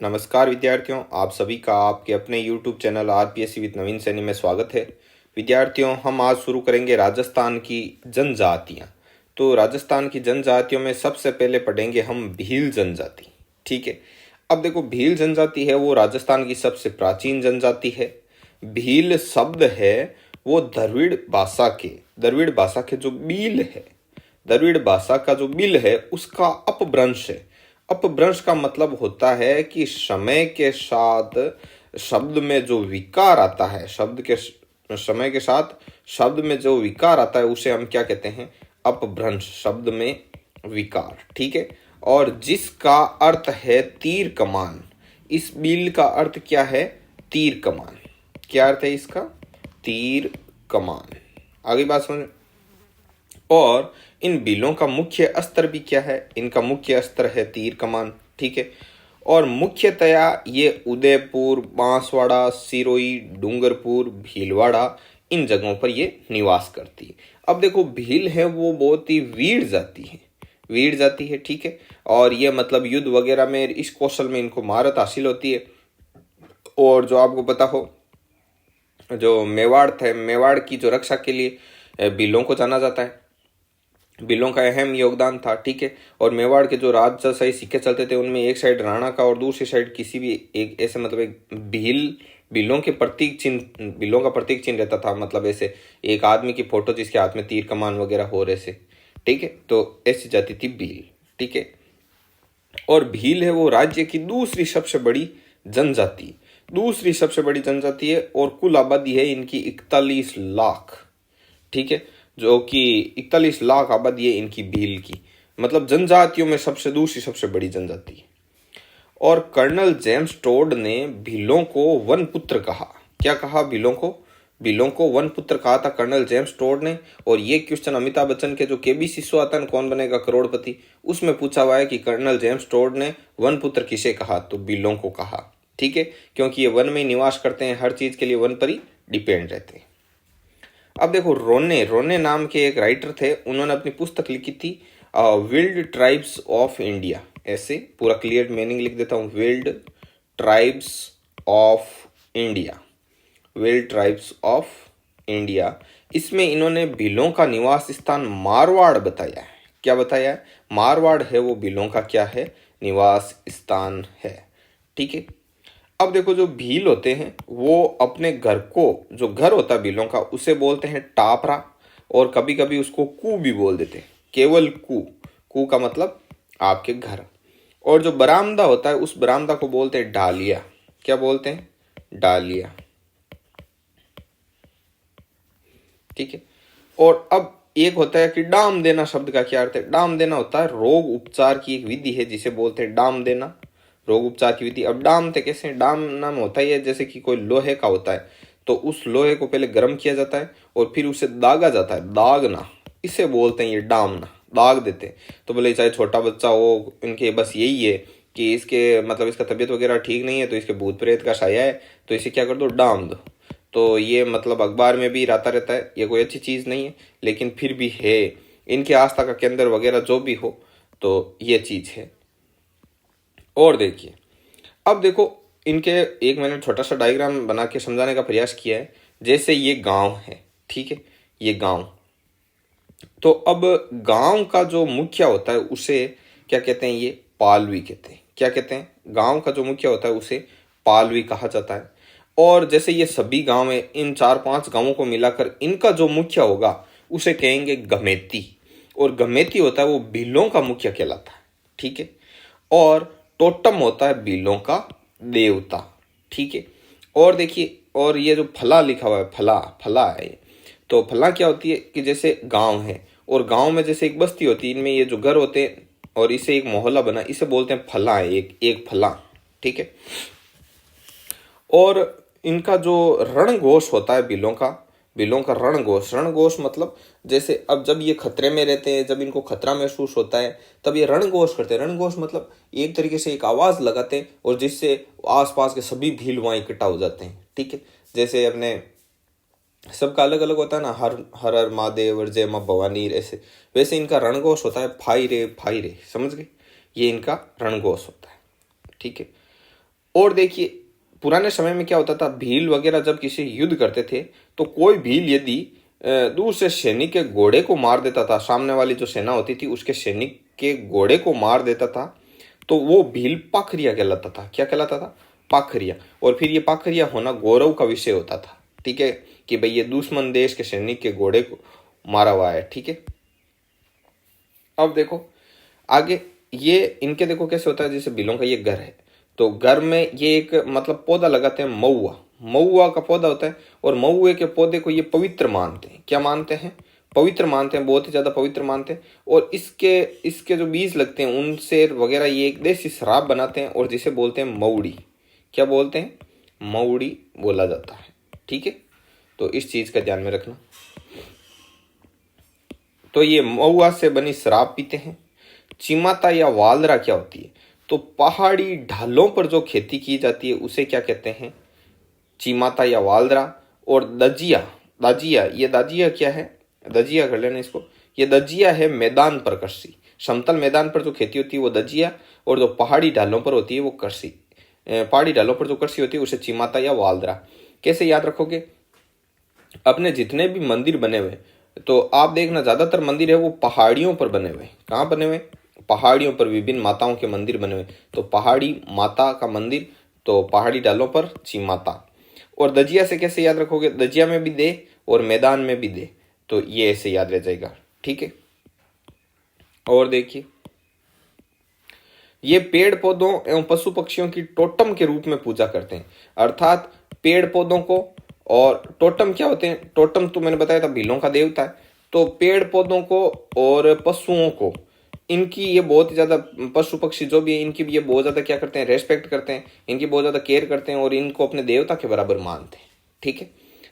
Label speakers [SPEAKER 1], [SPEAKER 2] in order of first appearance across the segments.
[SPEAKER 1] नमस्कार विद्यार्थियों, आप सभी का आपके अपने YouTube चैनल आरपीएससी विद नवीन सैनी में स्वागत है। विद्यार्थियों, हम आज शुरू करेंगे राजस्थान की जनजातियां। तो राजस्थान की जनजातियों में सबसे पहले पढ़ेंगे हम भील जनजाति। ठीक है। अब देखो, भील जनजाति है वो राजस्थान की सबसे प्राचीन जनजाति है। भील शब्द है वो द्रविड़ भाषा के जो बील है, द्रविड़ भाषा का जो बिल है उसका अपभ्रंश है। अपभ्रंश का मतलब होता है कि समय के साथ शब्द में जो विकार आता है, समय के साथ शब्द में जो विकार आता है उसे हम क्या कहते हैं? अपभ्रंश, शब्द में विकार। ठीक है। और जिसका अर्थ है तीर कमान। इस बिल का अर्थ क्या है? तीर कमान। क्या अर्थ है इसका? तीर कमान। आगे बात समझ। और इन बिलों का मुख्य अस्त्र भी क्या है? इनका मुख्य अस्त्र है तीर कमान। ठीक है। और मुख्यतया ये उदयपुर, बांसवाड़ा, सिरोही, डूंगरपुर, भीलवाड़ा, इन जगहों पर ये निवास करती है। अब देखो, भील है वो बहुत ही वीर जाति है, वीर जाति है। ठीक है। और ये मतलब युद्ध वगैरह में इस कौशल में इनको महारत हासिल होती है। और जो आपको पता हो, जो मेवाड़ थे, मेवाड़ की जो रक्षा के लिए भीलों को जाना जाता है। भीलों का अहम योगदान था। ठीक है। और मेवाड़ के जो राजशाही सिक्के चलते थे उनमें एक साइड राणा का और दूसरी साइड किसी भी एक ऐसे मतलब एक भीलों के प्रतीक चिन्ह, भीलों का प्रतीक चिन्ह रहता था। मतलब ऐसे एक आदमी की फोटो जिसके हाथ में तीर कमान वगैरह हो रहे थे। ठीक है। तो ऐसी जाति थी भील। ठीक है। और भील है वो राज्य की दूसरी सबसे बड़ी जनजाति, दूसरी सबसे बड़ी जनजाति है। और कुल आबादी है इनकी 41 लाख। ठीक है। जो कि 41 लाख आबादी है इनकी भील की। मतलब जनजातियों में दूसरी सबसे बड़ी जनजाति है। और कर्नल जेम्स टोड ने भीलों को वन पुत्र कहा। क्या कहा? भीलों को वन पुत्र कहा था कर्नल जेम्स टोड ने। और ये क्वेश्चन अमिताभ बच्चन के जो केबीसी शो आता है कौन बनेगा करोड़पति, उसमें पूछा हुआ है कि कर्नल जेम्स टोड ने वन पुत्र किसे कहा? तो भीलों को कहा। ठीक है। क्योंकि ये वन में निवास करते हैं, हर चीज के लिए वन पर ही डिपेंड रहते हैं। अब देखो, रोने नाम के एक राइटर थे, उन्होंने अपनी पुस्तक लिखी थी विल्ड ट्राइब्स ऑफ इंडिया। ऐसे पूरा क्लियर मीनिंग लिख देता हूँ, wild tribes of India, wild tribes of India. इसमें इन्होंने भीलों का निवास स्थान मारवाड़ बताया है। क्या बताया है? मारवाड़ है वो भीलों का क्या है? निवास स्थान है। ठीक है। अब देखो, जो भील होते हैं वो अपने घर को, जो घर होता है भीलों का, उसे बोलते हैं टापरा। और कभी कभी उसको कू भी बोल देते हैं, केवल कू। कू का मतलब आपके घर। और जो बरामदा होता है उस बरामदा को बोलते हैं डालिया। क्या बोलते हैं? डालिया। ठीक है। और अब एक होता है कि डाम देना। शब्द का क्या अर्थ है? डाम देना होता है रोग उपचार की एक विधि है जिसे बोलते हैं डाम देना, रोग उपचार की विधि। अब डामते कैसे? डाम नाम होता ही है जैसे कि कोई लोहे का होता है तो उस लोहे को पहले गर्म किया जाता है और फिर उसे दागा जाता है, दागना, इसे बोलते हैं ये डामना, दाग देते हैं। तो बोले चाहे छोटा बच्चा हो, इनके बस यही है कि इसके मतलब इसका तबीयत वगैरह ठीक नहीं है तो इसके भूत प्रेत का साया है तो इसे क्या कर दो? डाम दो। तो ये मतलब अखबार में भी आता रहता है, ये कोई अच्छी चीज़ नहीं है लेकिन फिर भी है, इनके आस्था का केंद्र वगैरह जो भी हो, तो ये चीज़ है। और देखिए, अब देखो, इनके एक मैंने छोटा सा डायग्राम बना के समझाने का प्रयास किया है। जैसे ये गांव है। ठीक है। ये गांव, तो अब गांव का जो मुखिया होता है उसे क्या कहते हैं? ये पालवी कहते हैं। क्या कहते हैं? गांव का जो मुखिया होता है उसे पालवी कहा जाता है। और जैसे ये सभी गांव है, इन 4-5 गांवों को मिलाकर इनका जो मुखिया होगा उसे कहेंगे गमेती। और गमेती होता है वो भीलों का मुखिया कहलाता है। ठीक है। और टोटम होता है भीलों का देवता। ठीक है। और देखिए, और ये जो फला लिखा हुआ है, फला फला है ये। तो फला क्या होती है कि जैसे गांव है और गांव में जैसे एक बस्ती होती है, इनमें ये जो घर होते हैं और इसे एक मोहल्ला बना, इसे बोलते हैं फला है, एक फला। ठीक है। और इनका जो रणघोष होता है बिलों का रणघोष मतलब जैसे अब जब ये खतरे में रहते हैं, जब इनको खतरा महसूस होता है तब ये रणघोष करते हैं। रणघोष मतलब एक तरीके से एक आवाज लगाते हैं और जिससे आसपास के सभी भील वहां इकट्ठा हो जाते हैं। ठीक है। जैसे अपने सबका अलग अलग होता है ना, हर हर हर महादेव और जय मां भवानी, ऐसे वैसे इनका रणघोष होता है फाई रे, समझ गए? ये इनका रणघोष होता है। ठीक है। और देखिए पुराने समय में क्या होता था, भील वगैरह जब किसी युद्ध करते थे तो कोई भील यदि दूर से सैनिक के घोड़े को मार देता था, सामने वाली जो सेना होती थी उसके सैनिक के घोड़े को मार देता था, तो वो भील पाखरिया कहलाता था। क्या कहलाता था? पाखरिया। और फिर ये पाखरिया होना गौरव का विषय होता था, ठीक है, कि भाई ये दुश्मन देश के सैनिक के घोड़े को मारा हुआ है, ठीक है। अब देखो आगे, ये इनके देखो कैसे होता है, जैसे बिलों का ये घर है, तो घर में ये एक मतलब पौधा लगाते हैं, महुआ, महुआ का पौधा होता है, और महुए के पौधे को ये पवित्र मानते हैं। क्या मानते हैं? पवित्र मानते हैं, बहुत ही ज्यादा पवित्र मानते हैं। और इसके इसके जो बीज लगते हैं उनसे वगैरह ये एक देसी शराब बनाते हैं, और जिसे बोलते हैं मऊड़ी। क्या बोलते हैं? मऊड़ी बोला जाता है, ठीक है। तो इस चीज का ध्यान में रखना। तो ये महुआ से बनी शराब पीते हैं। चिमाता या वालरा क्या होती है? तो पहाड़ी ढालों पर जो खेती की जाती है उसे क्या कहते हैं? चिमाता या वालरा। और दजिया, दाजिया, ये दाजिया क्या है? दजिया कर लेना इसको। ये दजिया है मैदान पर कृषि, समतल मैदान पर जो खेती होती है वो दजिया, और जो पहाड़ी ढालों पर होती है वो कृषि। पहाड़ी ढालों पर जो कृषि होती है उसे चिमाता या वालरा। कैसे याद रखोगे? अपने जितने भी मंदिर बने हुए, तो आप देखना ज्यादातर मंदिर है वो पहाड़ियों पर बने हुए। कहाँ बने हुए? पहाड़ियों पर विभिन्न माताओं के मंदिर बने हुए। तो पहाड़ी माता का मंदिर, तो पहाड़ी डालों पर चिमाता। और दजिया से कैसे याद रखोगे? दजिया में भी दे और मैदान में भी दे, तो ये ऐसे याद रह जाएगा, ठीक है। और देखिए, ये पेड़ पौधों एवं पशु पक्षियों की टोटम के रूप में पूजा करते हैं। अर्थात पेड़ पौधों को, और टोटम क्या होते हैं? टोटम तो मैंने बताया था भीलों का देवता है। तो पेड़ पौधों को और पशुओं को, इनकी ये बहुत ही ज्यादा, पशु पक्षी जो भी है इनकी भी ये बहुत ज्यादा क्या करते हैं? रेस्पेक्ट करते हैं, इनकी बहुत ज्यादा केयर करते हैं, और इनको अपने देवता के बराबर मानते हैं, ठीक है।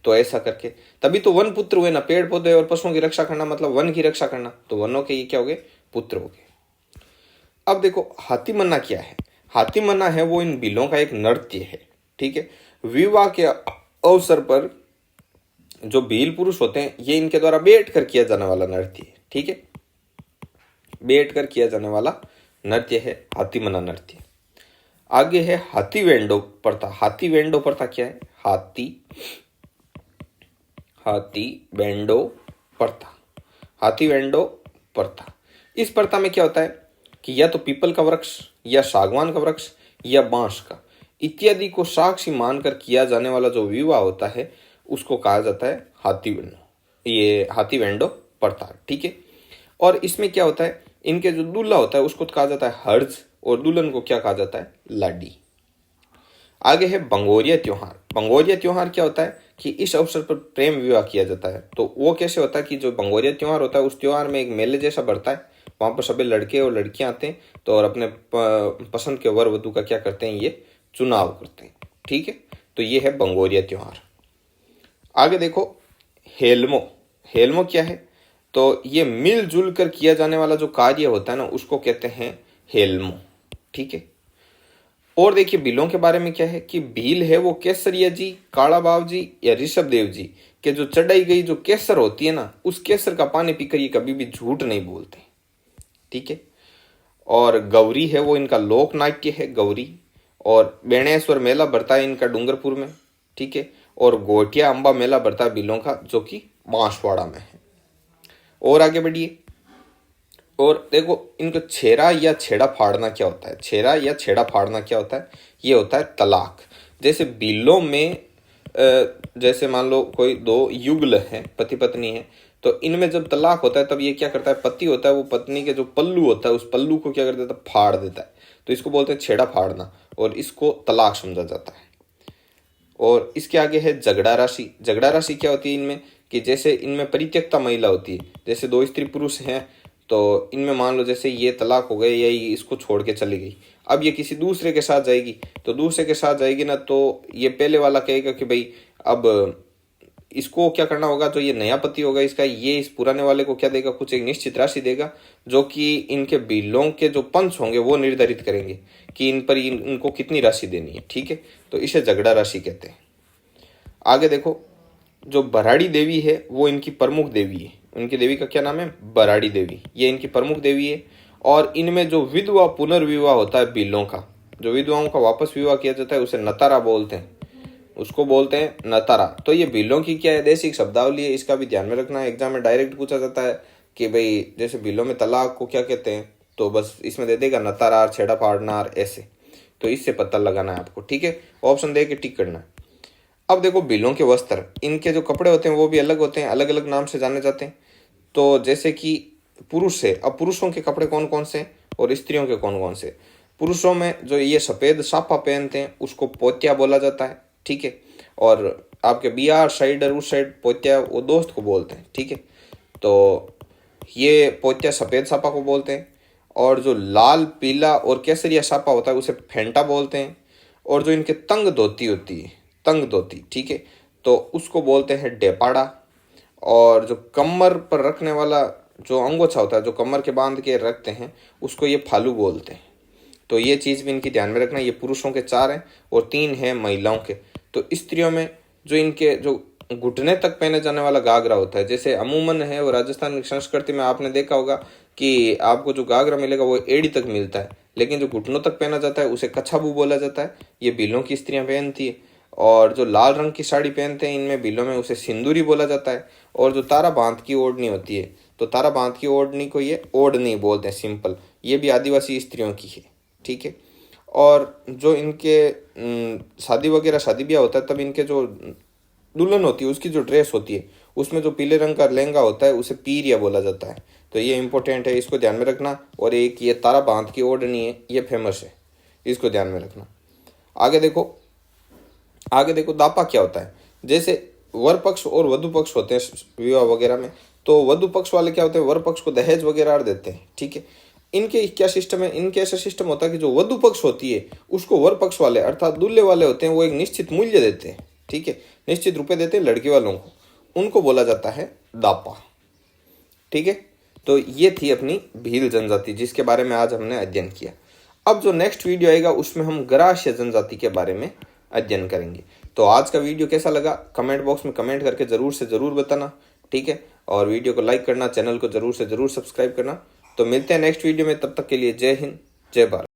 [SPEAKER 1] तो ऐसा करके तभी तो वन पुत्र हुए ना। पेड़ पौधे और पशुओं की रक्षा करना मतलब वन की रक्षा करना, तो वनों के ये क्या हो गए? पुत्र हो गए। अब देखो हाथी मन्ना क्या है? हाथी मन्ना है वो इन बिलों का एक नृत्य है, ठीक है। विवाह के अवसर पर जो भील पुरुष होते हैं ये इनके द्वारा बैठ कर किया जाने वाला नृत्य है, ठीक है। बैठ कर किया जाने वाला नृत्य है हाथी मन्ना नृत्य। आगे है हाथी वेंडो प्रथा। हाथी वेंडो प्रथा क्या है? हाथी वेंडो प्रथा। हाथी वेंडो प्रथा, इस प्रथा में क्या होता है कि या तो पीपल का वृक्ष या सागवान का वृक्ष या बांस का इत्यादि को साक्षी मानकर किया जाने वाला जो विवाह होता है उसको कहा जाता है हाथी वेंडो, ये हाथी वेंडो प्रथा, ठीक है। और इसमें क्या होता है, इनके जो दूल्हा होता है उसको कहा जाता है हर्ज, और दुल्हन को क्या कहा जाता है? लाडी। आगे है बंगोरिया त्योहार। बंगोरिया त्योहार क्या होता है कि इस अवसर पर प्रेम विवाह किया जाता है। तो वो कैसे होता है कि जो बंगोरिया त्योहार होता है उस त्योहार में एक मेले जैसा बढ़ता है, वहां पर सभी लड़के और लड़कियां आते हैं, तो और अपने पसंद के वर वधु का क्या करते हैं? ये चुनाव करते हैं, ठीक है। तो ये है बंगोरिया त्योहार। आगे देखो हेलमो। हेलमो क्या है? तो ये मिलजुल कर किया जाने वाला जो कार्य होता है ना उसको कहते हैं हेलमो, ठीक है। और देखिए बिलों के बारे में क्या है कि भील है वो केसरिया जी, काला बाव जी या ऋषभ देव जी के जो चढ़ाई गई जो केसर होती है ना, उस केसर का पानी पीकर ये कभी भी झूठ नहीं बोलते, ठीक है। और गौरी है वो इनका लोक नाट्य है, गौरी। और बेणेश्वर मेला बढ़ता है इनका डूंगरपुर में, ठीक है। और गोटिया अंबा मेला बढ़ता है बिलों का, जो कि बांसवाड़ा में है। और आगे बढ़िए, और देखो इनको छेरा या छेड़ा फाड़ना क्या होता है? छेरा या छेड़ा फाड़ना क्या होता है? ये होता है तलाक। जैसे बिलों में जैसे मान लो कोई दो युगल है, पति पत्नी है, तो इनमें जब तलाक होता है तब ये क्या करता है? पति होता है वो पत्नी के जो पल्लू होता है उस पल्लू को क्या कर देता है? फाड़ देता है। तो इसको बोलते हैं छेड़ा फाड़ना, और इसको तलाक समझा जाता है। और इसके आगे है झगड़ा राशि। झगड़ा राशि क्या होती है इनमें कि जैसे इनमें परित्यक्ता महिला होती है, जैसे दो स्त्री पुरुष हैं, तो इनमें मान लो जैसे ये तलाक हो गए या ये इसको छोड़ के चली गई, अब ये किसी दूसरे के साथ जाएगी, तो दूसरे के साथ जाएगी ना, तो ये पहले वाला कहेगा कि भाई अब इसको क्या करना होगा, जो ये नया पति होगा इसका, ये इस पुराने वाले को क्या देगा? कुछ एक निश्चित राशि देगा, जो कि इनके बिलों के जो पंच होंगे वो निर्धारित करेंगे कि इन पर इनको कितनी राशि देनी है, ठीक है। तो इसे झगड़ा राशि कहते हैं। आगे देखो, जो बराड़ी देवी है वो इनकी प्रमुख देवी है। उनकी देवी का क्या नाम है? बराड़ी देवी, ये इनकी प्रमुख देवी है। और इनमें जो विधवा पुनर्विवाह होता है बिलों का, जो विधवाओं का वापस विवाह किया जाता है उसे नतारा बोलते हैं, उसको बोलते हैं नतारा। तो ये बिलों की क्या है, देसी शब्दावली है, इसका भी ध्यान में रखना है। एग्जाम में डायरेक्ट पूछा जाता है कि भाई जैसे बिलों में तलाक को क्या कहते हैं, तो बस इसमें दे देगा नतारा, छेड़ा फाड़ना, ऐसे। तो इससे पता लगाना है आपको, ठीक है। ऑप्शन दे के टिक करना है। अब देखो बिलों के वस्त्र, इनके जो कपड़े होते हैं वो भी अलग होते हैं, अलग अलग नाम से जाने जाते हैं। तो जैसे कि पुरुष है, अब पुरुषों के कपड़े कौन कौन से और स्त्रियों के कौन कौन से। पुरुषों में जो ये सफ़ेद साफा पहनते हैं उसको पोत्या बोला जाता है, ठीक है। और आपके बिहार साइड और उस साइड पोत्या वो दोस्त को बोलते हैं, ठीक है। तो ये पोत्या सफ़ेद सापा को बोलते हैं। और जो लाल पीला और केसरिया सापा होता है उसे फेंटा बोलते हैं। और जो इनके तंग धोती होती है, तंग धोती, ठीक है, तो उसको बोलते हैं डेपाड़ा। और जो कमर पर रखने वाला जो अंगोछा होता है, जो कमर के बांध के रखते हैं, उसको ये फालू बोलते हैं। तो ये चीज़ भी इनकी ध्यान में रखना। ये पुरुषों के 4 हैं और 3 हैं महिलाओं के। तो स्त्रियों में जो इनके जो घुटने तक पहने जाने वाला घाघरा होता है, जैसे अमूमन है वो राजस्थान की संस्कृति में आपने देखा होगा कि आपको जो घाघरा मिलेगा वो एड़ी तक मिलता है, लेकिन जो घुटनों तक पहना जाता है उसे कच्छाबू बोला जाता है। ये बिलों की स्त्रियां पहनती है। और जो लाल रंग की साड़ी पहनते हैं इनमें बिलों में उसे सिंदूरी बोला जाता है। और जो तारा बांध की ओढ़नी होती है, तो तारा बांध की ओढ़नी को ये ओढ़नी बोलते हैं, सिंपल। ये भी आदिवासी स्त्रियों की है, ठीक है। और जो इनके शादी वगैरह शादी ब्याह होता है तब इनके जो दुल्हन होती है उसकी जो ड्रेस होती है उसमें जो पीले रंग का लहंगा होता है उसे पीरिया बोला जाता है। तो ये इंपॉर्टेंट है, इसको ध्यान में रखना। और एक ये तारा बांध की ओढ़नी है, ये फेमस है, इसको ध्यान में रखना। आगे देखो, आगे देखो दापा क्या होता है। जैसे वर पक्ष और वधु पक्ष होते हैं विवाह वगैरह में, तो वधु पक्ष वाले क्या होते हैं, वर पक्ष को दहेज वगैरह देते हैं, ठीक है। इनके क्या सिस्टम है, इनके ऐसा सिस्टम होता है कि जो वधु पक्ष होती है उसको वर पक्ष वाले अर्थात दूल्हे वाले होते हैं वो एक निश्चित मूल्य देते हैं, ठीक है, निश्चित रुपए देते हैं लड़की वालों को, उनको बोला जाता है दापा, ठीक है। तो ये थी अपनी भील जनजाति जिसके बारे में आज हमने अध्ययन किया। अब जो नेक्स्ट वीडियो आएगा उसमें हम ग्राह्य जनजाति के बारे में अध्ययन करेंगे। तो आज का वीडियो कैसा लगा कमेंट बॉक्स में कमेंट करके जरूर से जरूर बताना, ठीक है। और वीडियो को लाइक करना, चैनल को जरूर से जरूर सब्सक्राइब करना। तो मिलते हैं नेक्स्ट वीडियो में, तब तक के लिए जय हिंद, जय भारत।